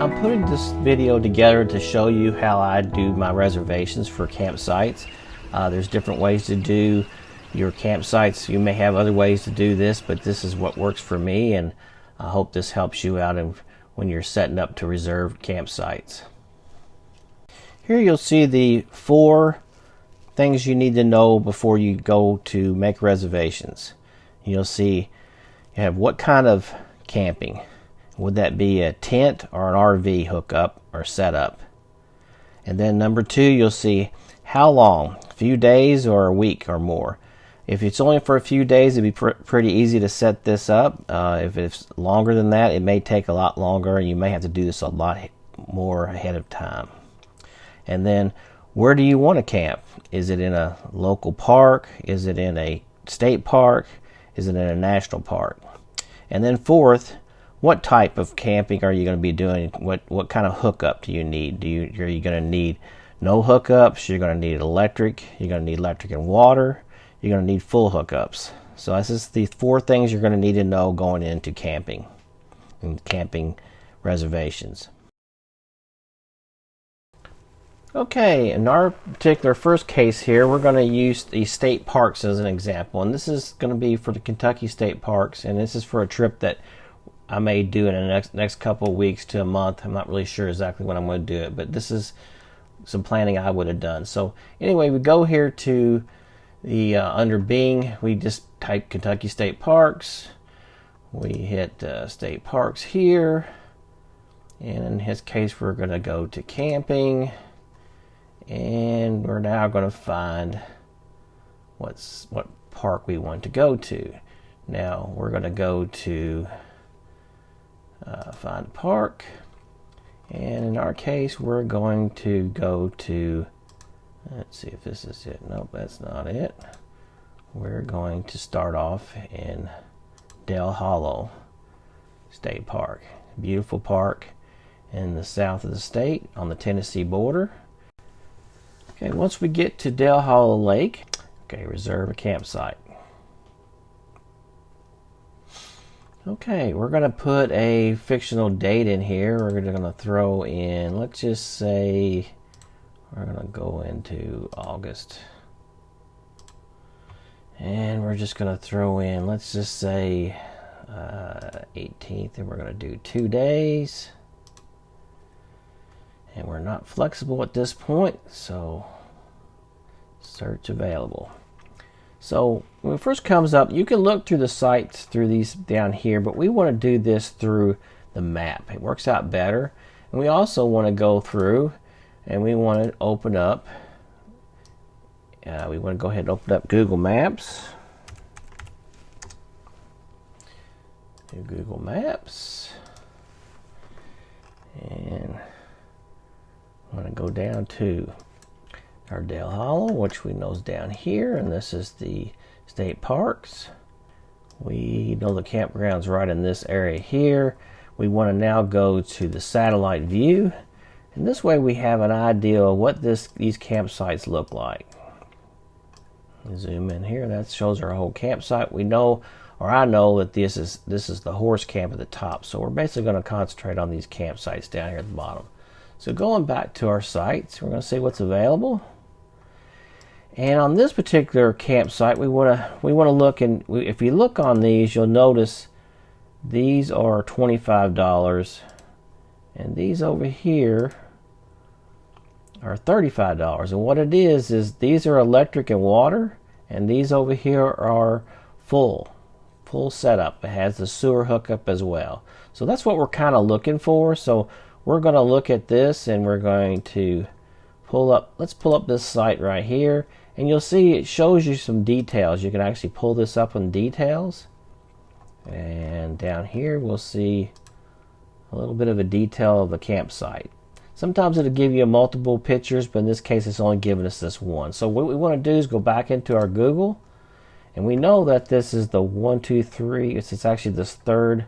I'm putting this video together to show you how I do my reservations for campsites. There's different ways to do your campsites. You may have other ways to do this, but this is what works for me, and I hope this helps you out when you're setting up to reserve campsites. Here you'll see the 4 things you need to know before you go to make reservations. You'll see you have what kind of camping. Would that be a tent or an RV hookup or setup? And then number 2, you'll see how long, a few days or a week or more. If it's only for a few days, it'd be pretty easy to set this up. If it's longer than that, it may take a lot longer, and you may have to do this a lot more ahead of time. And then, where do you want to camp? Is it in a local park? Is it in a state park? Is it in a national park? And then 4th, what type of camping are you going to be doing? What kind of hookup do you need? Are you going to need no hookups? You're going to need electric. You're going to need electric and water. You're going to need full hookups. So this is the 4 things you're going to need to know going into camping and camping reservations. Okay, in our particular first case here, we're going to use the state parks as an example, and this is going to be for the Kentucky state parks, and this is for a trip that I may do in the next couple of weeks to a month. I'm not really sure exactly when I'm going to do it, but this is some planning I would have done. So anyway, we go here to the under Bing, we just type Kentucky State Parks. We hit State Parks here, and in his case, we're going to go to camping, and we're now going to find what park we want to go to. Now we're going to go to find park, and in our case we're going to go to, let's see if this is it. Nope, that's not it. We're going to start off in Dell Hollow State Park. Beautiful park in the south of the state on the Tennessee border. Okay, once we get to Dell Hollow Lake, okay, reserve a campsite. Okay, we're going to put a fictional date in here. We're going to throw in, let's just say, we're going to go into August. And we're just going to throw in, let's just say, 18th, and we're going to do 2 days. And we're not flexible at this point, so search available. So when it first comes up, you can look through the sites through these down here, but we want to do this through the map. It works out better. And we also want to go through and we want to open up, we want to go ahead and open up Google Maps. Do Google Maps. And I want to go down to our Dell Hollow, which we know is down here, and this is the state parks. We know the campground's right in this area here. We want to now go to the satellite view, and this way we have an idea of what these campsites look like. Zoom in here. That shows our whole campsite. We know, or I know, that this is the horse camp at the top. So we're basically going to concentrate on these campsites down here at the bottom. So going back to our sites, we're going to see what's available. And on this particular campsite, we want to look, and if you look on these, you'll notice these are $25, and these over here are $35. And what it is these are electric and water, and these over here are full setup. It has the sewer hookup as well. So that's what we're kind of looking for. So we're going to look at this, and we're going to let's pull up this site right here, and you'll see it shows you some details. You can actually pull this up in details, and down here we'll see a little bit of a detail of the campsite. Sometimes it'll give you multiple pictures, but in this case it's only giving us this one. So what we want to do is go back into our Google, and we know that this is the 1, 2, 3. It's actually this third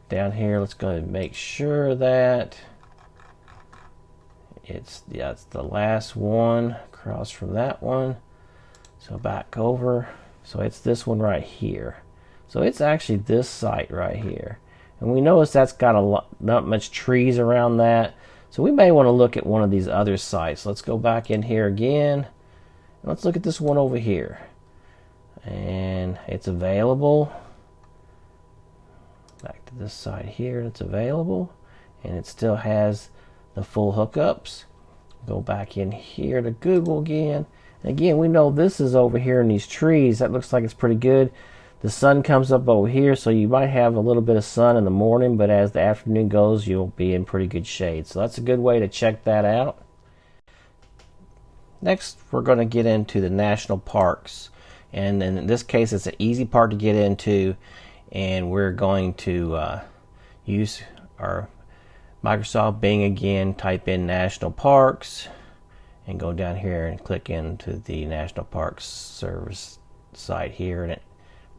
down here. Let's go ahead and make sure that it's the last one across from that one. So back over. So it's this one right here. So it's actually this site right here. And we notice that's got not much trees around that. So we may want to look at one of these other sites. Let's go back in here again. Let's look at this one over here. And it's available. Back to this side here, it's available. And it still has the full hookups. Go back in here to Google again. And again, we know this is over here in these trees. That looks like it's pretty good. The sun comes up over here, so you might have a little bit of sun in the morning, but as the afternoon goes, you'll be in pretty good shade. So that's a good way to check that out. Next, we're going to get into the national parks. And in this case, it's an easy part to get into, and we're going to use our Microsoft Bing again, type in national parks, and go down here and click into the National Parks Service site here, and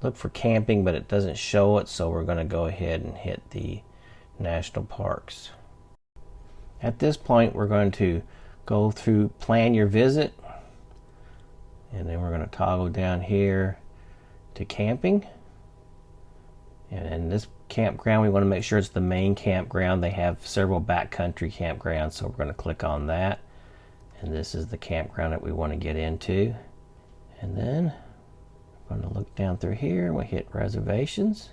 look for camping, but it doesn't show it, so we're going to go ahead and hit the national parks. At this point, we're going to go through plan your visit, and then we're going to toggle down here to camping. And in this campground, we want to make sure it's the main campground. They have several backcountry campgrounds, so we're going to click on that. And this is the campground that we want to get into. And then I'm going to look down through here and we hit reservations.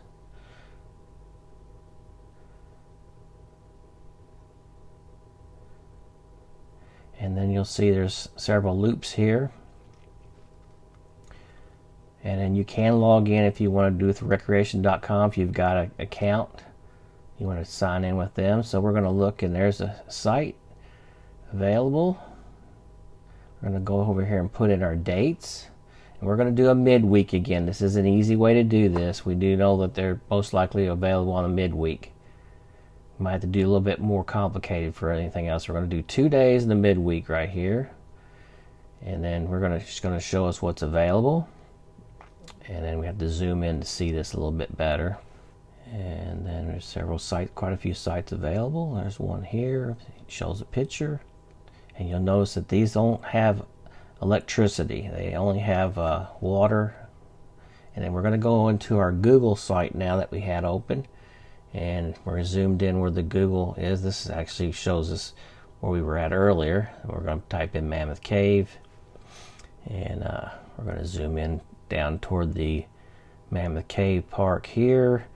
And then you'll see there's several loops here. And then you can log in if you want to do with recreation.com if you've got an account. You want to sign in with them. So we're going to look, and there's a site available. We're going to go over here and put in our dates. And we're going to do a midweek again. This is an easy way to do this. We do know that they're most likely available on a midweek. You might have to do a little bit more complicated for anything else. We're going to do 2 days in the midweek right here. And then just going to show us what's available. And then we have to zoom in to see this a little bit better. And then there's several sites, quite a few sites available. There's one here, it shows a picture. And you'll notice that these don't have electricity. They only have water. And then we're going to go into our Google site now that we had open. And we're zoomed in where the Google is. This actually shows us where we were at earlier. We're going to type in Mammoth Cave. And we're going to zoom in down toward the Mammoth Cave Park here,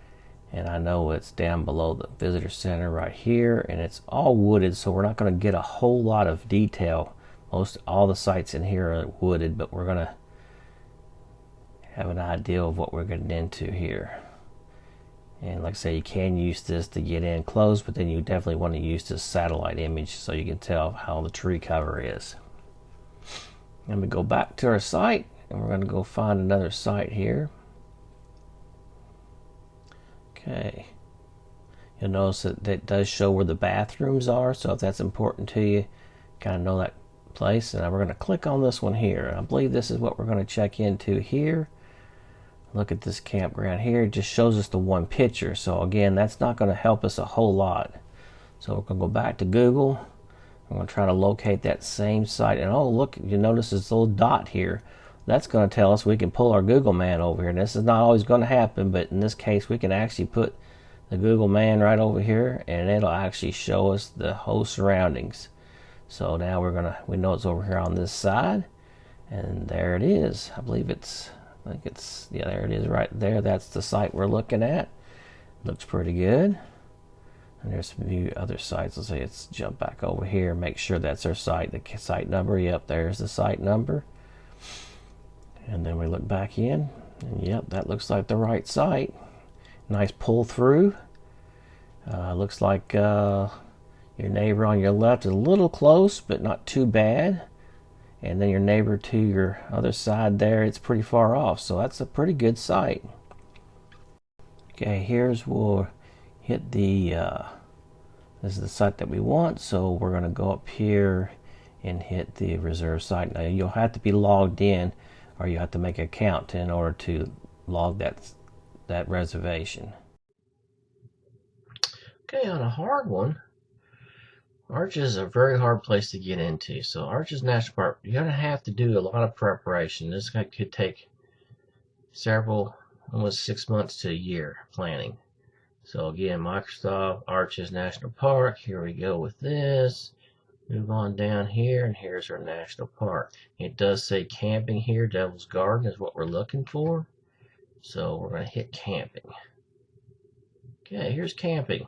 and I know it's down below the visitor center right here, and it's all wooded, so we're not going to get a whole lot of detail. All the sites in here are wooded, but we're going to have an idea of what we're getting into here. And like I say, you can use this to get in close, but then you definitely want to use this satellite image so you can tell how the tree cover is. Let me go back to our site. And we're going to go find another site here. Okay. You'll notice that it does show where the bathrooms are, so if that's important to you, kind of know that place. And we're going to click on this one here. I believe this is what we're going to check into here. Look at this campground here. It just shows us the one picture. So again, that's not going to help us a whole lot. So we're going to go back to Google. I'm going to try to locate that same site. And oh, look, you notice this little dot here. That's going to tell us we can pull our Google Man over here. And this is not always going to happen, but in this case we can actually put the Google Man right over here, and it'll actually show us the whole surroundings. So now we know it's over here on this side, and there it is. I think it's, yeah, there it is right there. That's the site we're looking at. Looks pretty good. And there's a few other sites. Let's say let's jump back over here, make sure that's our site, the site number. Yep, there's the site number. And then we look back in, and yep, that looks like the right site. Nice pull through. Looks like your neighbor on your left is a little close, but not too bad. And then your neighbor to your other side there, it's pretty far off. So that's a pretty good site. Okay, we'll hit the, this is the site that we want. So we're going to go up here and hit the reserve site. Now you'll have to be logged in, or you have to make an account in order to log that reservation. Okay, on a hard one, Arches is a very hard place to get into. So Arches National Park, you're going to have to do a lot of preparation. This could take almost 6 months to a year planning. So again, Microsoft Arches National Park. Here we go with this. Move on down here, and here's our national park. It does say camping here. Devil's Garden is what we're looking for. So we're going to hit camping. Okay, here's camping.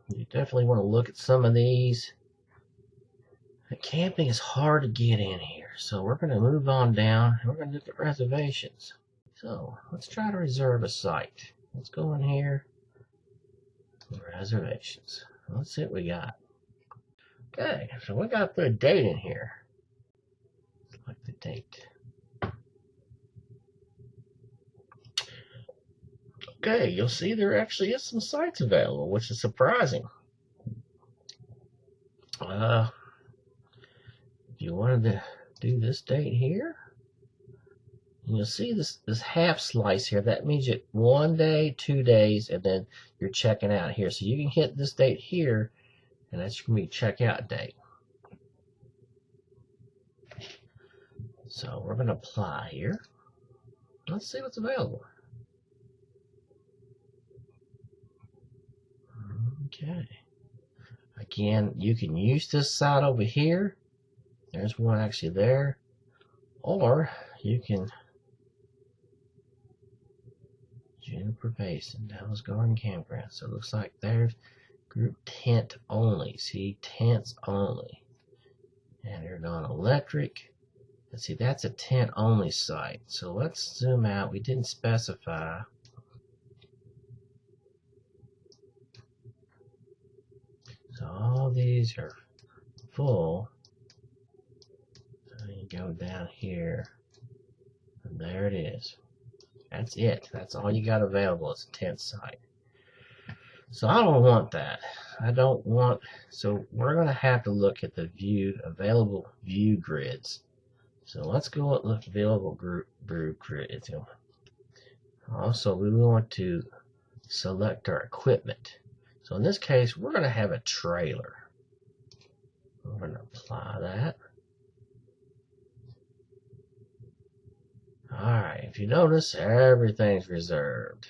You definitely want to look at some of these. Camping is hard to get in here, so we're going to move on down, and we're going to look at reservations. So let's try to reserve a site. Let's go in here, reservations. Let's see what we got. Okay, so we got the date in here. Select the date. Okay, you'll see there actually is some sites available, which is surprising. If you wanted to do this date here, you'll see this half slice here. That means you 1 day, 2 days, and then you're checking out here. So you can hit this date here, and that's going to be checkout date. So we're going to apply here. Let's see what's available. Okay. Again, you can use this site over here. There's one actually there. Or you can Juniper Basin, Dallas Garden Campground. So it looks like there's group tent only. See, tents only. And they're non-electric. Let's see, that's a tent only site. So let's zoom out. We didn't specify. So all these are full. So you go down here, and there it is. That's it. That's all you got available. It's a tent site. So I don't want that. I don't want. So we're going to have to look at the available view grids. So let's go and look at available group grids. Also, we want to select our equipment. So in this case, we're going to have a trailer. We're going to apply that. Alright, if you notice, everything's reserved.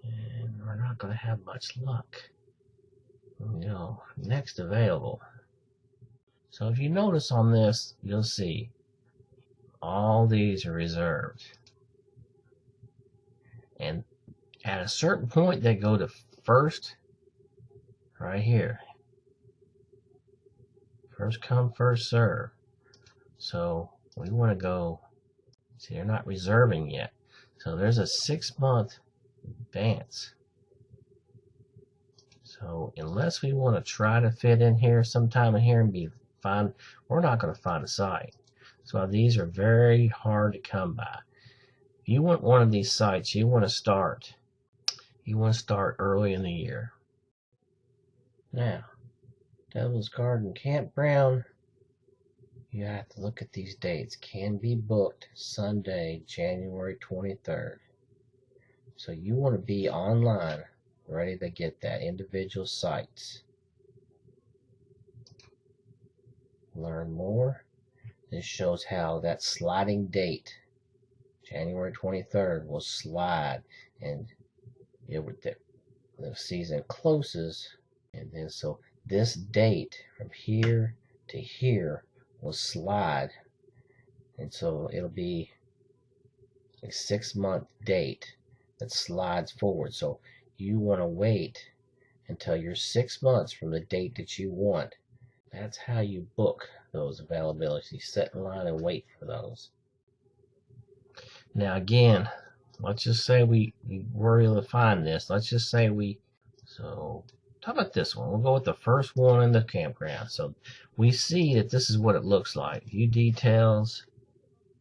And we're not going to have much luck. Next available. So if you notice on this, you'll see all these are reserved. And at a certain point, they go to first, right here. First come, first serve. So we want to go, see, they're not reserving yet. So there's a 6-month advance. So unless we want to try to fit in here sometime in here and be fine, we're not going to find a site. So these are very hard to come by. If you want one of these sites, you want to start early in the year. Now, Devil's Garden Campground, you have to look at these dates. Can be booked Sunday, January 23rd. So you want to be online, ready to get that individual sites. Learn more. This shows how that sliding date, January 23rd, will slide, and the season closes, and then so this date from here to here will slide, and so it'll be a 6-month date that slides forward. So you want to wait until you're 6 months from the date that you want. That's how you book those availabilities. Set in line and wait for those. Now again, let's just say we were able to find this. Let's just say so how about this one? We'll go with the first one in the campground. So we see that this is what it looks like. View details.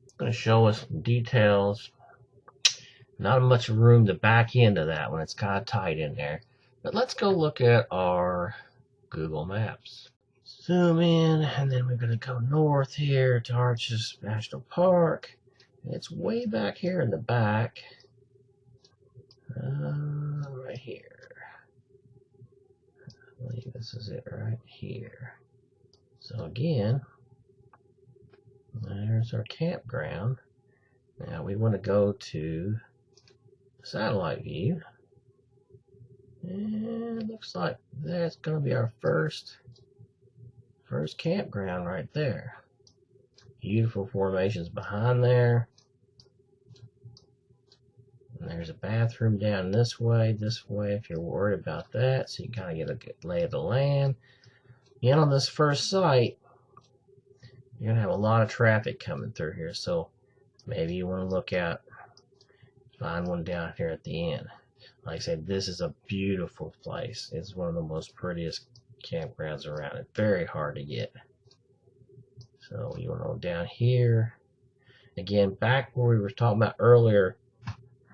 It's going to show us details. Not much room to back into that one. It's kind of tight in there. But let's go look at our Google Maps. Zoom in, and then we're going to go north here to Arches National Park. And it's way back here in the back. Right here. I believe this is it right here. So again, there's our campground. Now we want to go to satellite view. And it looks like that's going to be our first campground right there. Beautiful formations behind there. And there's a bathroom down this way if you're worried about that, so you kind of get a good lay of the land. And on this first site, you're going to have a lot of traffic coming through here, so maybe you want to look out, find one down here at the end. Like I said, this is a beautiful place. It's one of the most prettiest campgrounds around. It's very hard to get. So you want to go down here. Again, back where we were talking about earlier,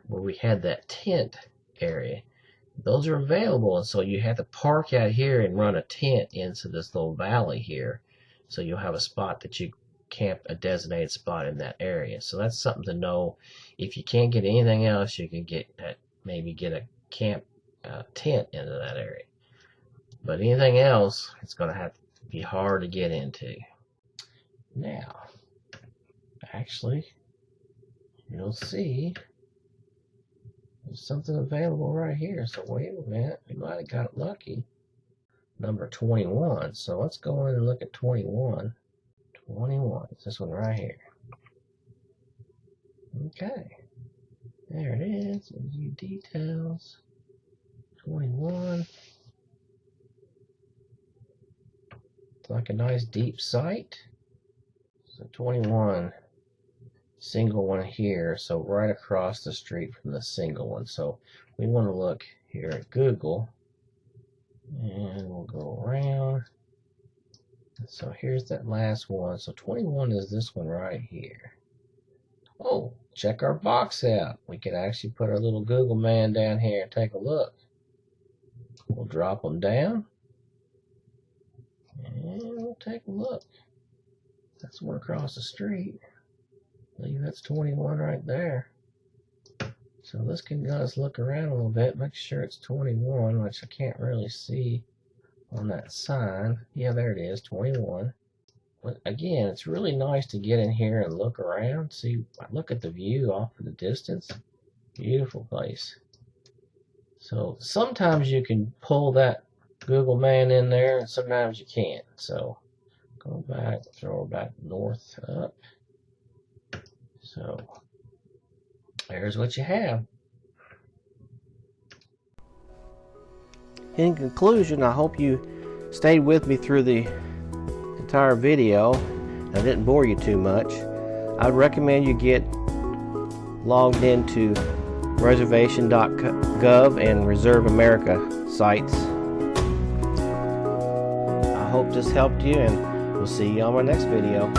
where we had that tent area, those are available, and so you have to park out here and run a tent into this little valley here, so you'll have a spot that you camp, a designated spot in that area. So that's something to know. If you can't get anything else, you can get that, maybe get a camp tent into that area. But anything else, it's going to have to be hard to get into. Now, actually, you'll see there's something available right here. So wait a minute, we might have got lucky. Number 21. So let's go in and look at 21. 21. It's this one right here. Okay. There it is. View details. 21. It's like a nice deep site. So 21. Single one here, so right across the street from the single one. So we want to look here at Google, and we'll go around. So here's that last one. So 21 is this one right here. Oh, check our box out. We can actually put our little Google man down here and take a look. We'll drop them down, and we'll take a look. That's one across the street. I believe that's 21 right there. So this can let us look around a little bit, make sure it's 21, which I can't really see on that sign. Yeah, there it is, 21. But again, it's really nice to get in here and look around. See, look at the view off in the distance. Beautiful place. So sometimes you can pull that Google man in there, and sometimes you can't. So go back, throw it back north up. So there's what you have. In conclusion, I hope you stayed with me through the entire video. I didn't bore you too much. I'd recommend you get logged into reservation.gov and Reserve America sites. I hope this helped you, and we'll see you on my next video.